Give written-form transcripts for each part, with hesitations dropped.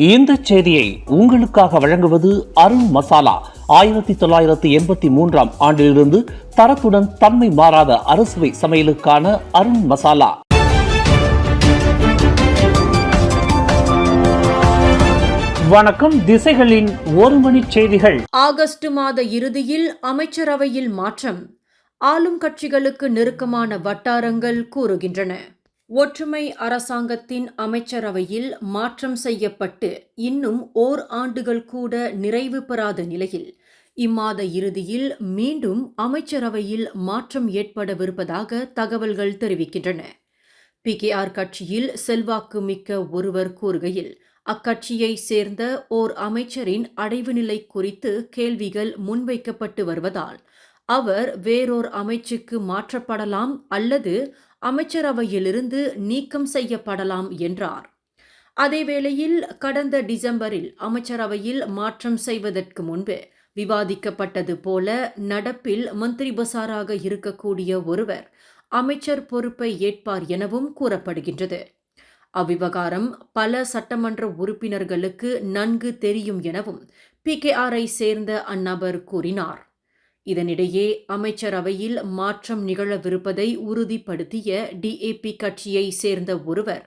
இந்த செய்தியை உங்களுக்காக வழங்குவது அருண் மசாலா. 1983 ஆண்டிலிருந்து தரத்துடன் தன்மை மாறாத அறுசுவை சமையலுக்கான அருண் மசாலா. வணக்கம். திசைகளின் ஒரு மணி செய்திகள். ஆகஸ்ட் மாத இறுதியில் அமைச்சரவையில் மாற்றம். ஆளும் கட்சிகளுக்கு நெருக்கமான வட்டாரங்கள் கூறுகின்றன. ஒற்றுமை அரசாங்கத்தின் அமைச்சரவையில் மாற்றம் செய்யப்பட்டு இன்னும் ஆண்டுகள் கூட நிறைவு பெறாத நிலையில் இம்மாத இறுதியில் மீண்டும் அமைச்சரவையில் மாற்றம் ஏற்படவிருப்பதாக தகவல்கள் தெரிவிக்கின்றன. PKR கட்சியில் செல்வாக்கு மிக்க ஒருவர் கூறுகையில், அக்கட்சியை சேர்ந்த அமைச்சரின் அடைவு நிலை குறித்து கேள்விகள் முன்வைக்கப்பட்டு வருவதால் அவர் வேறோர் அமைச்சுக்கு மாற்றப்படலாம் அல்லது அமைச்சரவையிலிருந்து நீக்கம் செய்யப்படலாம் என்றார். அதேவேளையில் கடந்த டிசம்பரில் அமைச்சரவையில் மாற்றம் செய்வதற்கு முன்பு விவாதிக்கப்பட்டது போல நடப்பில் மந்திரி பசாராக இருக்கக்கூடிய ஒருவர் அமைச்சர் பொறுப்பை ஏற்பார் எனவும் கூறப்படுகின்றது. அவ்விவகாரம் பல சட்டமன்ற உறுப்பினர்களுக்கு நன்கு தெரியும் எனவும் PKRஐ சேர்ந்த அந்நபர் கூறினார். இதனிடையே அமைச்சரவையில் மாற்றம் நிகழவிருப்பதை உறுதிப்படுத்திய DAP கட்சியை சேர்ந்த ஒருவர்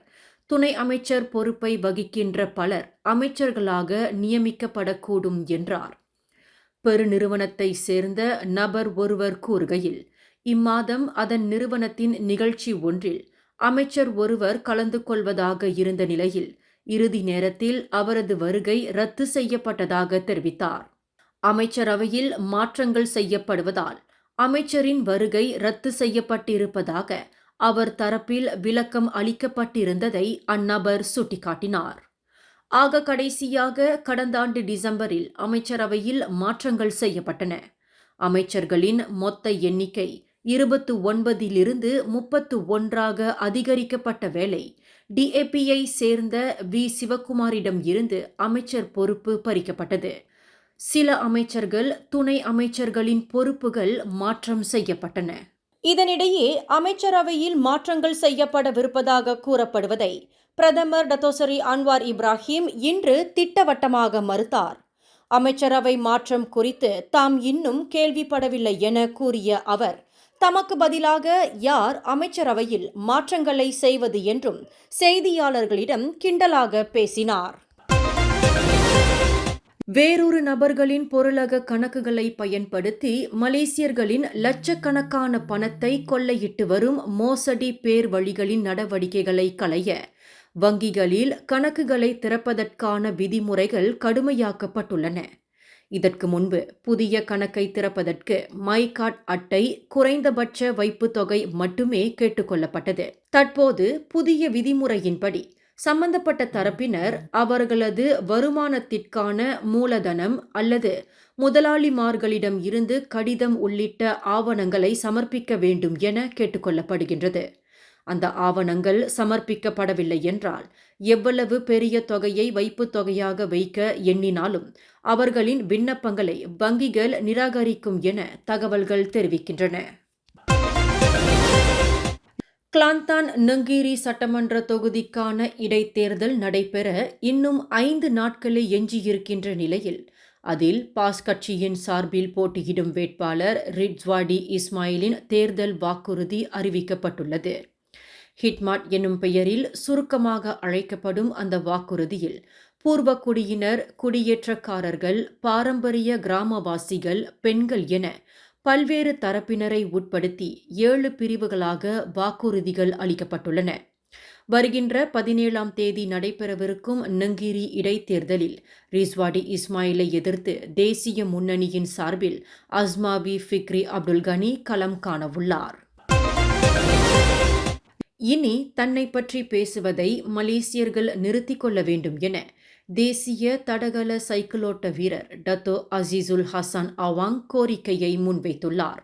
துணை அமைச்சர் பொறுப்பை வகிக்கின்ற பலர் அமைச்சர்களாக நியமிக்கப்படக்கூடும் என்றார். பெருநிறுவனத்தை சேர்ந்த நபர் ஒருவர் கூறுகையில், இம்மாதம் அதன் நிறுவனத்தின் நிகழ்ச்சி ஒன்றில் அமைச்சர் ஒருவர் கலந்து கொள்வதாக இருந்த நிலையில் இறுதி நேரத்தில் அவரது வருகை ரத்து செய்யப்பட்டதாக தெரிவித்தார். அமைச்சரவையில் மாற்றங்கள் செய்யப்படுவதால் அமைச்சரின் வருகை ரத்து செய்யப்பட்டிருப்பதாக அவர் தரப்பில் விளக்கம் அளிக்கப்பட்டிருந்ததை அந்நபர் சுட்டிக்காட்டினார். ஆக கடைசியாக கடந்த ஆண்டு டிசம்பரில் அமைச்சரவையில் மாற்றங்கள் செய்யப்பட்டன. அமைச்சர்களின் மொத்த எண்ணிக்கை 29 31 அதிகரிக்கப்பட்ட வேளை DAPயை சேர்ந்த சிவகுமாரிடம் இருந்து அமைச்சர் பொறுப்பு பறிக்கப்பட்டது. சில அமைச்சர்கள், துணை அமைச்சர்களின் பொறுப்புகள் மாற்றம் செய்யப்பட்டன. இதனிடையே அமைச்சரவையில் மாற்றங்கள் செய்யப்படவிருப்பதாக கூறப்படுவதை பிரதமர் டத்தோசரி அன்வார் இப்ராஹிம் இன்று திட்டவட்டமாக மறுத்தார். அமைச்சரவை மாற்றம் குறித்து தாம் இன்னும் கேள்விப்படவில்லை என கூறிய அவர், தமக்கு பதிலாக யார் அமைச்சரவையில் மாற்றங்களை செய்வது என்றும் செய்தியாளர்களிடம் கிண்டலாக பேசினார். வேறொரு நபர்களின் பொருளக கணக்குகளை பயன்படுத்தி மலேசியர்களின் லட்சக்கணக்கான பணத்தை கொள்ளையிட்டு வரும் மோசடி பேர் வழிகளின் நடவடிக்கைகளை களைய வங்கிகளில் கணக்குகளை திறப்பதற்கான விதிமுறைகள் கடுமையாக்கப்பட்டுள்ளன. இதற்கு முன்பு புதிய கணக்கை திறப்பதற்கு மை கார்டு அட்டை குறைந்தபட்ச வைப்பு தொகை மட்டுமே கேட்டுக்கொள்ளப்பட்டது. தற்போது புதிய விதிமுறையின்படி சம்பந்தப்பட்ட தரப்பினர் அவர்களது வருமானத்திற்கான மூலதனம் அல்லது முதலாளிமார்களிடம் இருந்து கடிதம் உள்ளிட்ட ஆவணங்களை சமர்ப்பிக்க வேண்டும் என கேட்டுக்கொள்ளப்படுகின்றது. அந்த ஆவணங்கள் சமர்ப்பிக்கப்படவில்லை என்றால் எவ்வளவு பெரிய தொகையை வைப்பு தொகையாக வைக்க எண்ணினாலும் அவர்களின் விண்ணப்பங்களை வங்கிகள் நிராகரிக்கும் என தகவல்கள் தெரிவிக்கின்றன. கிளாந்தான் நங்கீரி சட்டமன்ற தொகுதிக்கான இடைத்தேர்தல் நடைபெற இன்னும் 5 நாட்களே எஞ்சியிருக்கின்ற நிலையில் அதில் பாஸ் கட்சியின் சார்பில் போட்டியிடும் வேட்பாளர் ரிட்ஸ்வாடி இஸ்மாயிலின் தேர்தல் வாக்குறுதி அறிவிக்கப்பட்டுள்ளது. ஹிட்மாட் என்னும் பெயரில் சுருக்கமாக அழைக்கப்படும் அந்த வாக்குறுதியில் பூர்வக்குடியினர், குடியேற்றக்காரர்கள், பாரம்பரிய கிராமவாசிகள், பெண்கள் என பல்வேறு தரப்பினரை உட்படுத்தி 7 பிரிவுகளாக வாக்குறுதிகள் அளிக்கப்பட்டுள்ளன. வருகின்ற 17ஆம் தேதி நடைபெறவிருக்கும் நங்கீரி இடைத்தேர்தலில் ரிஸ்வாடி இஸ்மாயிலை எதிர்த்து தேசிய முன்னணியின் சார்பில் அஸ்மாவி ஃபிக்ரி அப்துல் கனி களம் காணவுள்ளார். இனி தன்னை பற்றி பேசுவதை மலேசியர்கள் நிறுத்திக் கொள்ள வேண்டும் என தேசிய தடகள சைக்கிளோட்ட வீரர் டத்தோ அசீசுல் ஹசான் அவாங் கோரிக்கையை முன்வைத்துள்ளார்.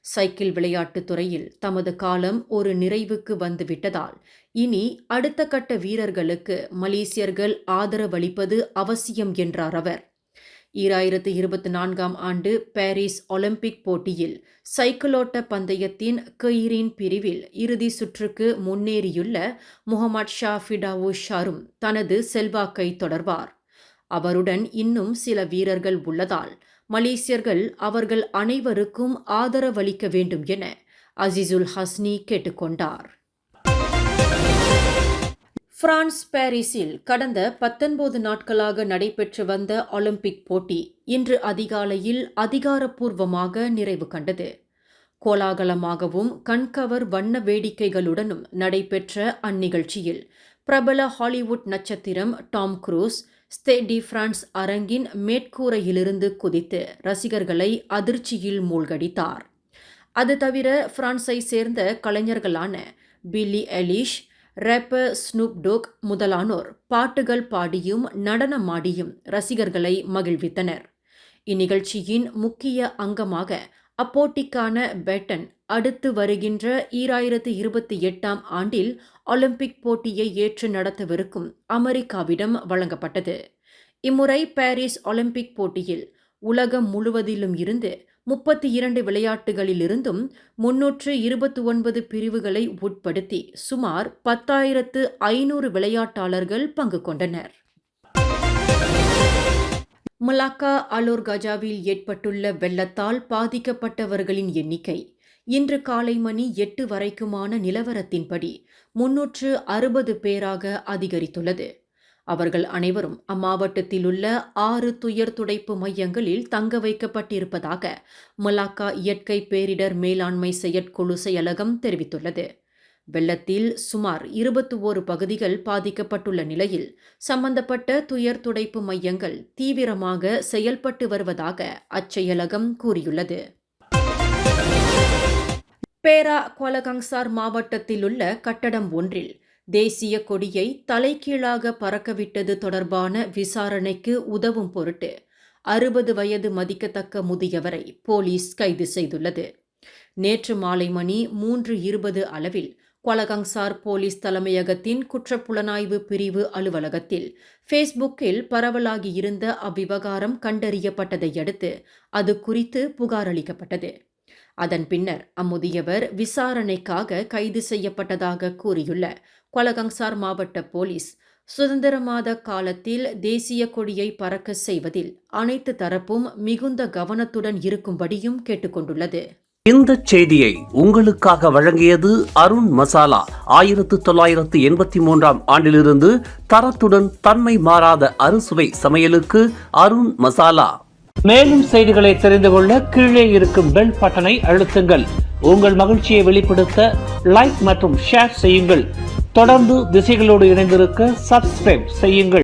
சைக்கிள் விளையாட்டுத் துறையில் தமது காலம் ஒரு நிறைவுக்கு வந்துவிட்டதால் இனி அடுத்த கட்ட வீரர்களுக்கு மலேசியர்கள் ஆதரவளிப்பது அவசியம் என்றார் அவர். 2024ஆம் ஆண்டு பாரிஸ் ஒலிம்பிக் போட்டியில் சைக்கிளோட்ட பந்தயத்தின் கெயிரின் பிரிவில் இறுதி சுற்றுக்கு முன்னேறியுள்ள முகமது ஷாஃபிடாவு ஷாரும் தனது செல்வாக்கை தொடர்வார். அவருடன் இன்னும் சில வீரர்கள் உள்ளதால் மலேசியர்கள் அவர்கள் அனைவருக்கும் ஆதரவளிக்க வேண்டும் என அசீசுல் ஹஸ்னி கேட்டுக்கொண்டார். பிரான்ஸ் பாரிஸில் கடந்த 19 நாட்களாக நடைபெற்று வந்த ஒலிம்பிக் போட்டி இன்று அதிகாலையில் அதிகாரப்பூர்வமாக நிறைவு கண்டது. கோலாகலமாகவும் கண்கவர் வண்ண வேடிக்கைகளுடனும் நடைபெற்ற அந்நிகழ்ச்சியில் பிரபல ஹாலிவுட் நட்சத்திரம் Tom Cruise Stade de France அரங்கின் மேற்கூரையிலிருந்து குதித்து ரசிகர்களை அதிர்ச்சியில் மூழ்கடித்தார். அது தவிர பிரான்ஸை சேர்ந்த கலைஞர்களான பில்லி எலிஷ், ரேப்பர் ஸ்னூப் டோக் முதலானோர் பாட்டுகள் பாடியும் நடனமாடியும் ரசிகர்களை மகிழ்வித்தனர். இந்நிகழ்ச்சியின் முக்கிய அங்கமாக அப்போட்டிக்கான பேட்டன் அடுத்து வருகின்ற 2028ஆம் ஆண்டில் ஒலிம்பிக் போட்டியை ஏற்று நடத்தவிருக்கும் அமெரிக்காவிடம் வழங்கப்பட்டது. இம்முறை பாரிஸ் ஒலிம்பிக் போட்டியில் உலகம் முழுவதிலும் இருந்து 32 விளையாட்டுகளிலிருந்தும் 329 பிரிவுகளை உட்படுத்தி சுமார் 10,500 விளையாட்டாளர்கள் பங்கு கொண்டனர். மலாக்கா அலோர் கஜாவில் ஏற்பட்டுள்ள வெள்ளத்தால் பாதிக்கப்பட்டவர்களின் எண்ணிக்கை இன்று காலை மணி 8 வரைக்குமான நிலவரத்தின்படி 360 பேராக அதிகரித்துள்ளது. அவர்கள் அனைவரும் அம்மாவட்டத்தில் உள்ள 6 துயர் துடைப்பு மையங்களில் தங்க வைக்கப்பட்டிருப்பதாக மலாக்கா இயற்கை பேரிடர் மேலாண்மை செயற்குழு செயலகம் தெரிவித்துள்ளது. வெள்ளத்தில் சுமார் 21 பகுதிகள் பாதிக்கப்பட்டுள்ள நிலையில் சம்பந்தப்பட்ட துயர் துடைப்பு மையங்கள் தீவிரமாக செயல்பட்டு வருவதாக அச்செயலகம் கூறியுள்ளது. பேரா குவாலகங்சார் மாவட்டத்தில் உள்ள கட்டடம் ஒன்றில் தேசிய கொடியை தலைகீழாக பறக்கவிட்டது தொடர்பான விசாரணைக்கு உதவும் பொருட்டு 60 வயது மதிக்கத்தக்க முதியவரை போலீஸ் கைது செய்துள்ளது. நேற்று மாலை மணி 3:20 அளவில் குவாலகங்சார் போலீஸ் தலைமையகத்தின் குற்றப்புலனாய்வு பிரிவு அலுவலகத்தில் ஃபேஸ்புக்கில் பரவலாகியிருந்த அவ்விவகாரம் கண்டறியப்பட்டதை அடுத்து அது குறித்து புகார் அளிக்கப்பட்டது. அதன் பின்னர் அம்முதியவர் விசாரணைக்காக கைது செய்யப்பட்டதாக கூறியுள்ள குவாலகங்சார் மாவட்ட போலீஸ், சுதந்திர மாத காலத்தில் தேசிய கொடியை பறக்க செய்வதில் அனைத்து தரப்பும் மிகுந்த கவனத்துடன் இருக்கும்படியும் கேட்டுக்கொண்டுள்ளது. இந்த செய்தியை உங்களுக்காக வழங்கியது அருண் மசாலா. 1983ஆம் ஆண்டிலிருந்து தரத்துடன் தன்மை மாறாத அறுசுவை சமையலுக்கு அருண் மசாலா. மேலும் செய்திகளை தெரிந்து கொள்ள கீழே இருக்கும் பெல் பட்டனை அழுத்துங்கள். உங்கள் மகிழ்ச்சியை வெளிப்படுத்த லைக் மற்றும் ஷேர் செய்யுங்கள். தொடர்ந்து திசைகளோடு இணைந்திருக்க சப்ஸ்கிரைப் செய்யுங்கள்.